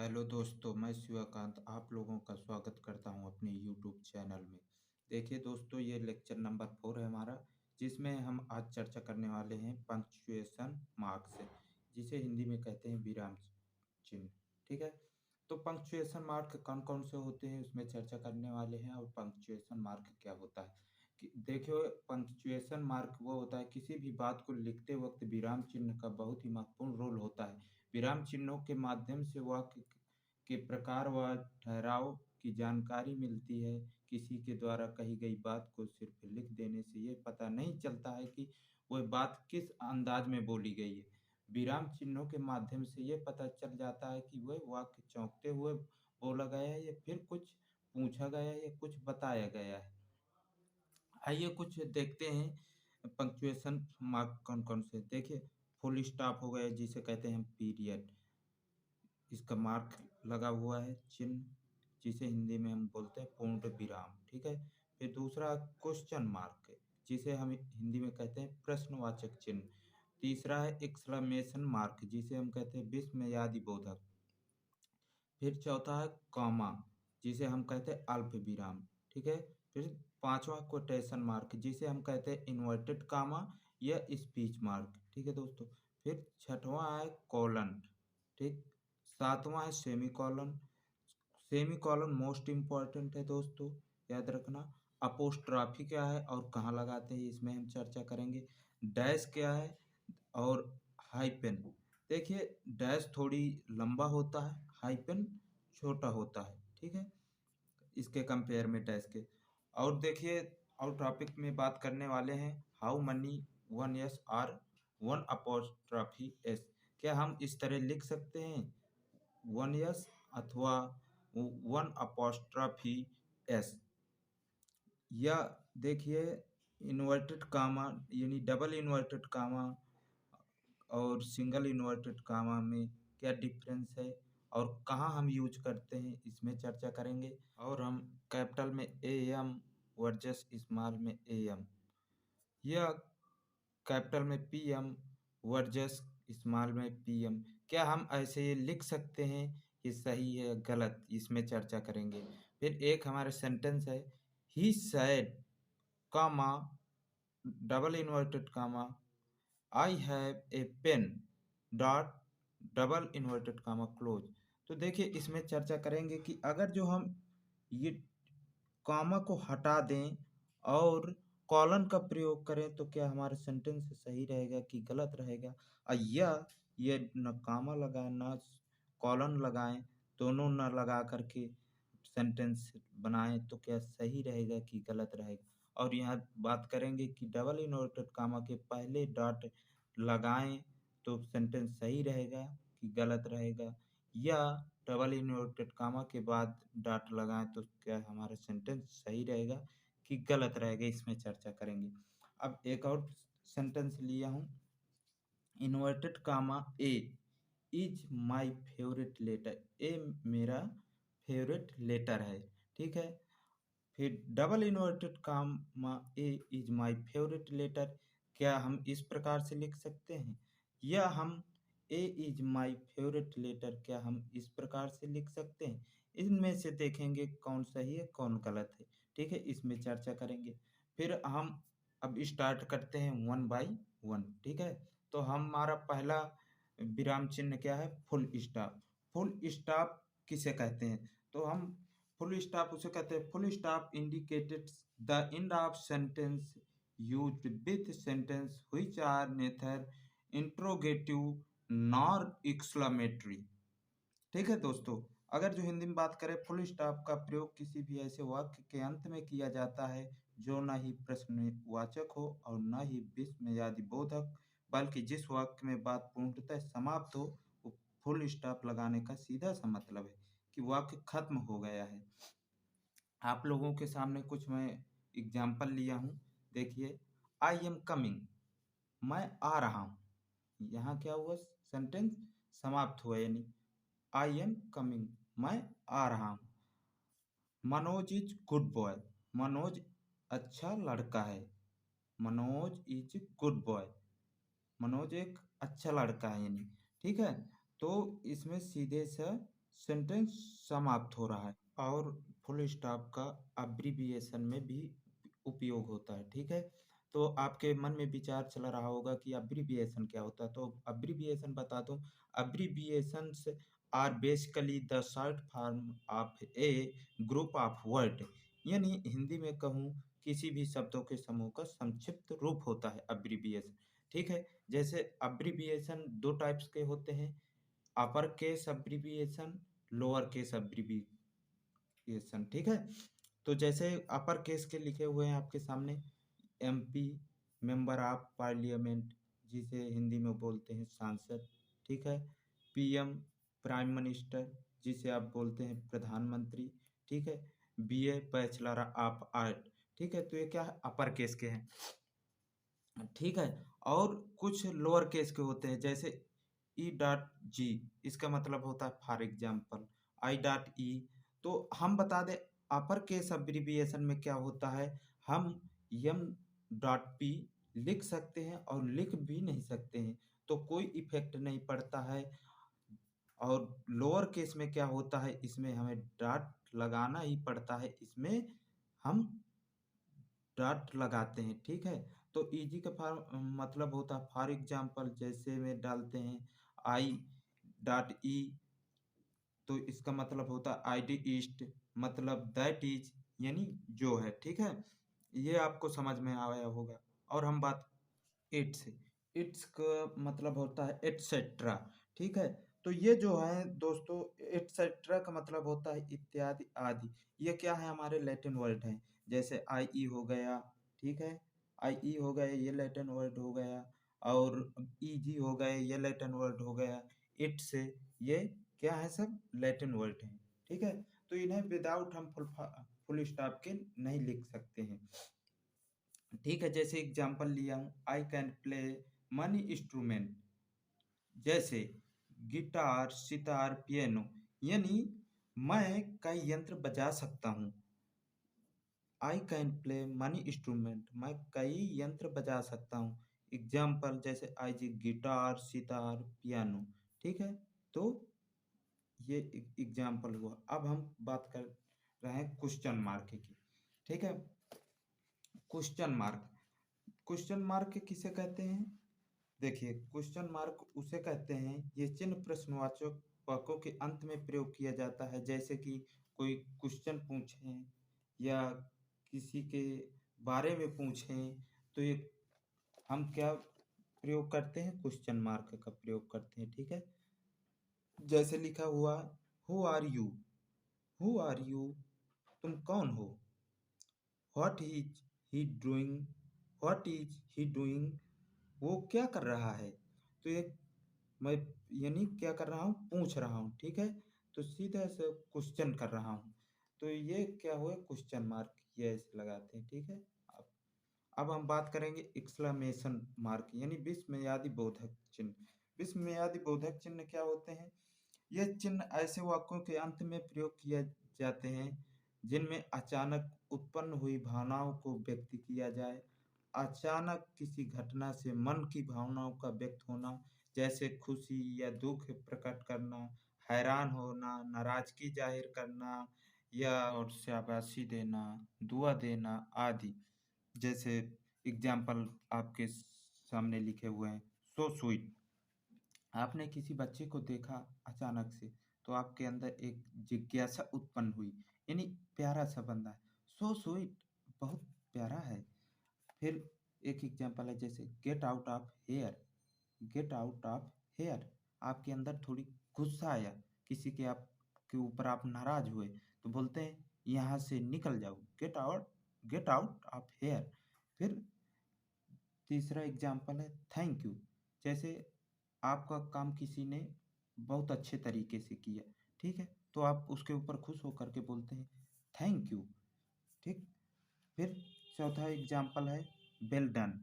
Hello दोस्तों, मैं शिवाकांत आप लोगों का स्वागत करता हूं अपने यूट्यूब चैनल में। देखिए दोस्तों, ये लेक्चर नंबर 4 है हमारा, जिसमें हम आज चर्चा करने वाले हैं पंक्चुएशन मार्क से, जिसे हिंदी में कहते हैं विराम चिन्ह। ठीक है, तो पंक्चुएशन मार्क कौन कौन से होते हैं उसमें चर्चा करने वाले हैं, और पंक्चुएशन मार्क क्या होता है। कि देखियो, पंक्चुएशन मार्क वो होता है, किसी भी बात को लिखते वक्त विराम चिन्ह का बहुत ही महत्वपूर्ण रोल होता है। विराम चिन्हों के माध्यम से वाक्य के प्रकार व ठहराव की जानकारी मिलती है। किसी के द्वारा कही गई बात को सिर्फ लिख देने से ये पता नहीं चलता है कि वह बात किस अंदाज में बोली गई है। विराम चिन्हों के माध्यम से ये पता चल जाता है कि वह वाक्य चौंकते हुए बोला गया है या फिर कुछ पूछा गया है या कुछ बताया गया है। आइए कुछ देखते हैं पंक्चुएशन मार्क कौन कौन से। देखिए, फुल स्टॉप हो गया जिसे कहते हैं पीरियड, इसका मार्क लगा हुआ है चिन्ह, जिसे हिंदी में हम बोलते हैं पूर्ण विराम। ठीक है, फिर दूसरा क्वेश्चन मार्क है, जिसे हम हिंदी में कहते हैं प्रश्नवाचक चिन्ह। तीसरा है एक्सक्लेमेशन मार्क, जिसे हम कहते हैं विस्मयादि बोधक। फिर चौथा है कॉमा, जिसे हम कहते हैं अल्प विराम। ठीक है, फिर पांचवा कोटेशन मार्क, जिसे हम कहते हैं इन्वर्टेड कामा या स्पीच मार्क। ठीक है दोस्तों, फिर छठवां है कॉलन। ठीक, सातवां है semi colon. Semi colon most important है दोस्तों, याद रखना। अपोस्ट्रॉफी क्या है और कहाँ लगाते हैं, इसमें हम चर्चा करेंगे। डैश क्या है और हाइपेन। देखिए, डैश थोड़ी लंबा होता है, हाइपेन छोटा होता है। ठीक है, इसके कंपेयर में डैश के। और देखिए, और टॉपिक में बात करने वाले हैं how many one S R one apostrophe S. क्या हम इस तरह लिख सकते हैं वन एस अथवा वन अपोस्ट्रॉफी एस, या देखिए इन्वर्टेड कामा यानी डबल इन्वर्टेड कामा और सिंगल इन्वर्टेड कामा में क्या डिफरेंस है और कहाँ हम यूज करते हैं, इसमें चर्चा करेंगे। और हम कैपिटल में ए एम वर्सेस स्मॉल में ए एम, या कैपिटल में पी एम वर्सेस स्मॉल में पी एम, क्या हम ऐसे ये लिख सकते हैं, ये सही है गलत, इसमें चर्चा करेंगे। फिर एक हमारा सेंटेंस है he said comma double inverted comma I have a pen dot double inverted comma close. तो देखिए, इसमें चर्चा करेंगे कि अगर जो हम ये कॉमा को हटा दें और कॉलन का प्रयोग करें तो क्या हमारा सेंटेंस सही रहेगा कि गलत रहेगा। या ये न कॉमा लगाएं न कॉलन लगाएं, दोनों न लगा करके सेंटेंस बनाएं तो क्या सही रहेगा कि गलत रहेगा। और यहाँ बात करेंगे कि डबल इन्वर्टेड कामा के पहले डॉट लगाएं तो सेंटेंस सही रहेगा कि गलत रहेगा, या डबल इन्वर्टेड कामा के बाद डॉट लगाएं तो क्या हमारा सेंटेंस सही रहेगा कि गलत रहेगा, इसमें चर्चा करेंगे। अब एक और सेंटेंस लिया हूँ, inverted comma A is my favourite letter. A मेरा फेवरेट लेटर है। ठीक है, फिर double inverted comma A is my favourite letter, क्या हम इस प्रकार से लिख सकते हैं, या हम ए इज माई फेवरेट लेटर क्या हम इस प्रकार से लिख सकते हैं। इनमें से देखेंगे कौन सही है कौन गलत है। ठीक है, इसमें चर्चा करेंगे। फिर हम अब स्टार्ट करते हैं वन बाई वन। ठीक है, तो हमारा पहला विराम चिन्ह क्या है, फुल स्टॉप। फुल स्टॉप किसे कहते हैं, तो हम फुल स्टॉप उसे कहते हैं, full stop indicates the end of sentence used with sentence which are neither interrogative nor exclamatory. ठीक है दोस्तों, अगर जो हिंदी में बात करें, फुल स्टॉप का प्रयोग किसी भी ऐसे वाक्य के अंत में किया जाता है जो न ही प्रश्नवाचक हो और न ही विस्मयादि बोधक, बल्कि जिस वाक्य में बात पूर्णतः समाप्त हो, वो फुल स्टॉप लगाने का सीधा सा मतलब है कि वाक्य खत्म हो गया है। आप लोगों के सामने कुछ मैं एग्जाम्पल लिया हूँ। देखिए, आई एम कमिंग, मैं आ रहा हूँ। यहाँ क्या हुआ, सेंटेंस समाप्त हुआ, यानी आई एम कमिंग, मैं आ रहा हूँ। Manoj is good boy, Manoj अच्छा लड़का है। Manoj is good boy, Manoj एक अच्छा लड़का है, यानी। ठीक है, तो इसमें सीधे से सेंटेंस समाप्त हो रहा है। और फुल स्टॉप का अब्रिविएशन में भी उपयोग होता है, ठीक है। तो आपके मन में विचार चल रहा होगा कि अब्रिविएशन क्या होता है, तो अब्रिविएशन बता दूं। Abbreviations are basically the short form of a group of word, यानी हिंदी में कहूँ किसी भी शब्दों के समूह का संक्षिप्त रूप होता है अब्रिविएशन, ठीक है। जैसे अब्रिविएशन दो टाइप्स के होते हैं, upper case abbreviation, lower case abbreviation, ठीक है। तो जैसे अपर केस के लिखे हुए हैं आपके सामने, एमपी मेंबर ऑफ पार्लियामेंट, जिसे हिंदी में बोलते हैं सांसद, ठीक है। पीएम प्राइम मिनिस्टर, जिसे आप बोलते हैं प्रधानमंत्री, ठीक है। बीए बैचलर ऑफ आर्ट, ठीक है। तो ये क्या है, अपर केस के हैं, ठीक है। और कुछ लोअर केस के होते हैं, जैसे ई डॉट जी, इसका मतलब होता है for example I dot E. तो हम बता दें अपर केस अब्रिविएशन में क्या होता है, हम एम डॉट पी लिख सकते हैं और लिख भी नहीं सकते हैं, तो कोई इफेक्ट नहीं पड़ता है। और लोअर केस में क्या होता है, इसमें हमें डॉट लगाना ही पड़ता है, इसमें हम डॉट लगाते हैं, ठीक है। तो इजी का मतलब होता है फॉर एग्जाम्पल, जैसे में डालते हैं आई डॉट ई, तो इसका मतलब होता है आई डी ईस्ट, मतलब दैट इज, यानी जो है, ठीक है। ये आपको समझ में आया होगा। और हम बात इट्स, इट्स का मतलब होता है एटसेट्रा, ठीक है। तो ये जो है दोस्तों, एटसेट्रा का मतलब होता है इत्यादि आदि। ये क्या है, हमारे लैटिन वर्ड हैं, जैसे आई ई हो गया, ठीक है। आई ई हो गए, ये लैटिन वर्ड हो गया। और ई जी हो गए, ये लैटिन वर्ड हो गया। इट से, ये क्या है, सब लैटिन वर्ड हैं, ठीक है। तो इन्हें विदाउट हम फुल स्टॉप के नहीं लिख सकते हैं, ठीक है। जैसे एग्जांपल लिया हूँ, I can play money instrument, जैसे गिटार, सितार, पियानो, यानी मैं कई यंत्र बजा सकता हूँ। I can play money instrument, मैं कई यंत्र बजा सकता हूँ। एग्जाम्पल जैसे आई जी गिटार, सितार, पियानो, ठीक है। तो ये एग्जाम्पल हुआ। अब हम बात कर रहे हैं क्वेश्चन मार्क की, ठीक है। क्वेश्चन मार्क, क्वेश्चन मार्क किसे कहते हैं, देखिए क्वेश्चन मार्क उसे कहते हैं, ये चिन्ह प्रश्नवाचक वाक्यों के अंत में प्रयोग किया जाता है, जैसे कि कोई क्वेश्चन पूछें या किसी के बारे में पूछें, तो ये हम क्या प्रयोग करते हैं, क्वेश्चन मार्क का प्रयोग करते हैं, ठीक है। जैसे लिखा हुआ, who are you, who are you, तुम कौन हो। What is he doing, what is he doing, वो क्या कर रहा है। तो ये मैं यानी क्या कर रहा हूँ, पूछ रहा हूँ, ठीक है। तो सीधा से क्वेश्चन कर रहा हूँ, तो ये क्या हुआ, क्वेश्चन मार्क, ये ऐसे लगाते हैं, ठीक है। अब अब हम बात करेंगे एक्सक्लेमेशन मार्क, यानी विस्मयादि बोधक चिन्ह। विस्मयादि बोधक चिन्ह क्या होते हैं, ये चिन्ह ऐसे वाक्यों के अंत में प्रयोग किए जाते हैं जिनमें अचानक उत्पन्न हुई भावनाओं को व्यक्त किया जाए। अचानक किसी घटना से मन की भावनाओं का व्यक्त होना, जैसे खुशी या दुख प्रकट करना, हैरान होना, नाराजगी जाहिर करना, या और शाबाशी देना, दुआ देना आदि। जैसे एग्जाम्पल आपके सामने लिखे हुए हैं, सो स्वीट, आपने किसी बच्चे को देखा अचानक से, तो आपके अंदर एक जिज्ञासा उत्पन्न हुई, यानी प्यारा सा बंदा है, सो स्वीट, बहुत प्यारा है। फिर एक एग्जांपल है, जैसे get out of here, get out of here, आपके अंदर थोड़ी गुस्सा आया, किसी के आप के ऊपर आप नाराज हुए, तो बोलते हैं यहाँ से निकल जाओ, गेट आउट ऑफ हेयर। फिर तीसरा एग्जाम्पल है थैंक यू, जैसे आपका काम किसी ने बहुत अच्छे तरीके से किया, ठीक है, तो आप उसके ऊपर खुश होकर के बोलते हैं थैंक यू, ठीक। फिर चौथा एग्जाम्पल है वेल डन,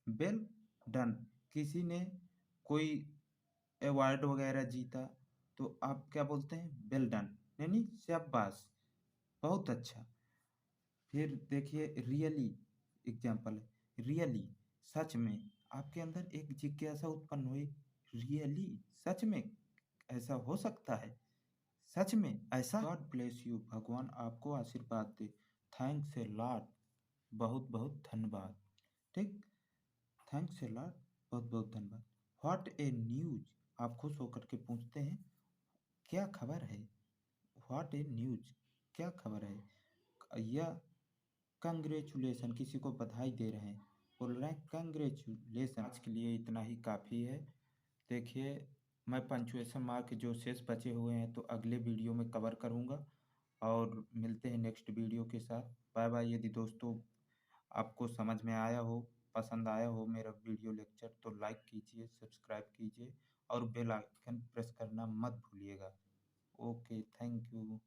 वेल डन, किसी ने कोई अवार्ड वगैरह जीता, तो आप क्या बोलते हैं, वेल डन, यानी शाबाश, बहुत अच्छा। फिर देखिए रियली, एग्जाम्पल है रियली, सच में, आपके अंदर एक जिज्ञासा उत्पन्न हुई, रियली, सच में ऐसा हो सकता है, सच में ऐसा? गॉड ब्लेस यू, भगवान आपको आशीर्वाद दे। थैंक्स ए लॉट, बहुत बहुत धन्यवाद। ठीक, थैंक्स ए लॉट, बहुत बहुत धन्यवाद। व्हाट ए न्यूज, आप खुश होकर के पूछते हैं क्या खबर है। व्हाट ए न्यूज, क्या खबर है। या कंग्रेचुलेसन, किसी को बधाई दे रहे हैं, बोल रहे हैं कंग्रेचुलेसन। आज के लिए इतना ही काफ़ी है। देखिए, मैं पंचुएशन मार्क जो शेष बचे हुए हैं तो अगले वीडियो में कवर करूँगा, और मिलते हैं नेक्स्ट वीडियो के साथ। Bye bye. यदि दोस्तों आपको समझ में आया हो, पसंद आया हो मेरा वीडियो लेक्चर, तो लाइक कीजिए, सब्सक्राइब कीजिए और बेल आइकन प्रेस करना मत भूलिएगा। Okay, thank you.